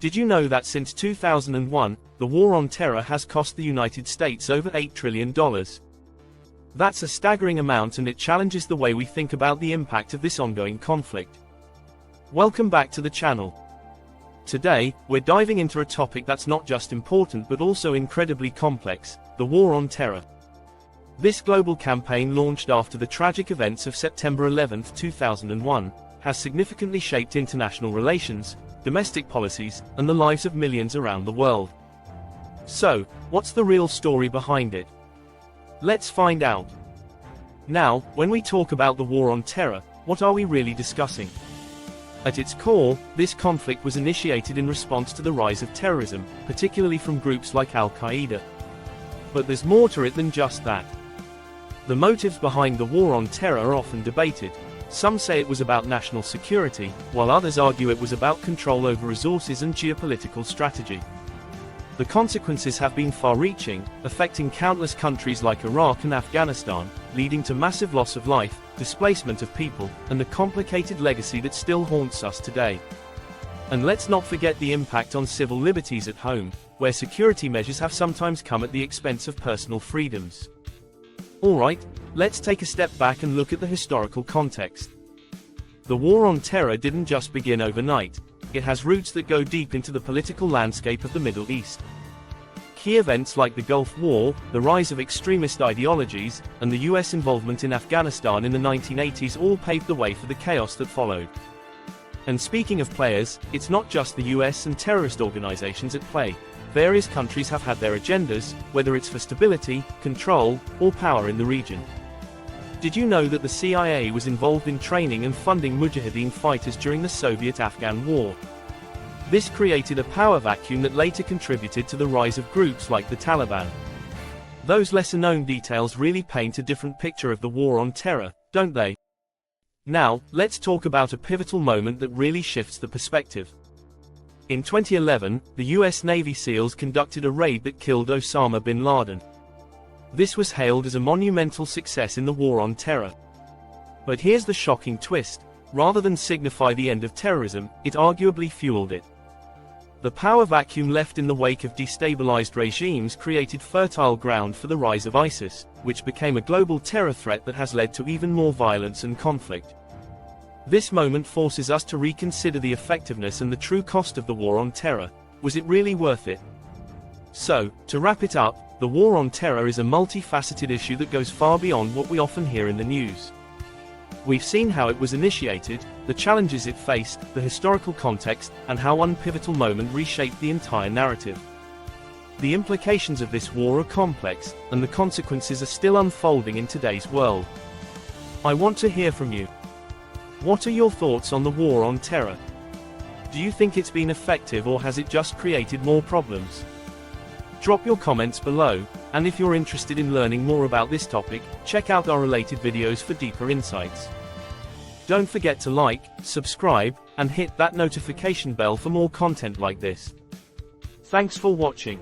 Did you know that since 2001, the war on terror has cost the United States over $8 trillion? That's a staggering amount, and it challenges the way we think about the impact of this ongoing conflict. Welcome back to the channel. Today, we're diving into a topic that's not just important but also incredibly complex: the war on terror. This global campaign, launched after the tragic events of September 11, 2001, has significantly shaped international relations, domestic policies, and the lives of millions around the world. So, what's the real story behind it? Let's find out. Now, when we talk about the war on terror, what are we really discussing? At its core, this conflict was initiated in response to the rise of terrorism, particularly from groups like Al-Qaeda. But there's more to it than just that. The motives behind the war on terror are often debated. Some say it was about national security, while others argue it was about control over resources and geopolitical strategy. The consequences have been far-reaching, affecting countless countries like Iraq and Afghanistan, leading to massive loss of life, displacement of people, and a complicated legacy that still haunts us today. And let's not forget the impact on civil liberties at home, where security measures have sometimes come at the expense of personal freedoms. Alright, let's take a step back and look at the historical context. The war on terror didn't just begin overnight. It has roots that go deep into the political landscape of the Middle East. Key events like the Gulf War, the rise of extremist ideologies, and the US involvement in Afghanistan in the 1980s all paved the way for the chaos that followed. And speaking of players, it's not just the US and terrorist organizations at play. Various countries have had their agendas, whether it's for stability, control, or power in the region. Did you know that the CIA was involved in training and funding Mujahideen fighters during the Soviet-Afghan War? This created a power vacuum that later contributed to the rise of groups like the Taliban. Those lesser-known details really paint a different picture of the war on terror, don't they? Now, let's talk about a pivotal moment that really shifts the perspective. In 2011, the US Navy SEALs conducted a raid that killed Osama bin Laden. This was hailed as a monumental success in the war on terror. But here's the shocking twist: rather than signify the end of terrorism, it arguably fueled it. The power vacuum left in the wake of destabilized regimes created fertile ground for the rise of ISIS, which became a global terror threat that has led to even more violence and conflict. This moment forces us to reconsider the effectiveness and the true cost of the war on terror. Was it really worth it? So, to wrap it up, the war on terror is a multifaceted issue that goes far beyond what we often hear in the news. We've seen how it was initiated, the challenges it faced, the historical context, and how one pivotal moment reshaped the entire narrative. The implications of this war are complex, and the consequences are still unfolding in today's world. I want to hear from you. What are your thoughts on the war on terror? Do you think it's been effective, or has it just created more problems? Drop your comments below, and if you're interested in learning more about this topic, check out our related videos for deeper insights. Don't forget to like, subscribe, and hit that notification bell for more content like this. Thanks for watching.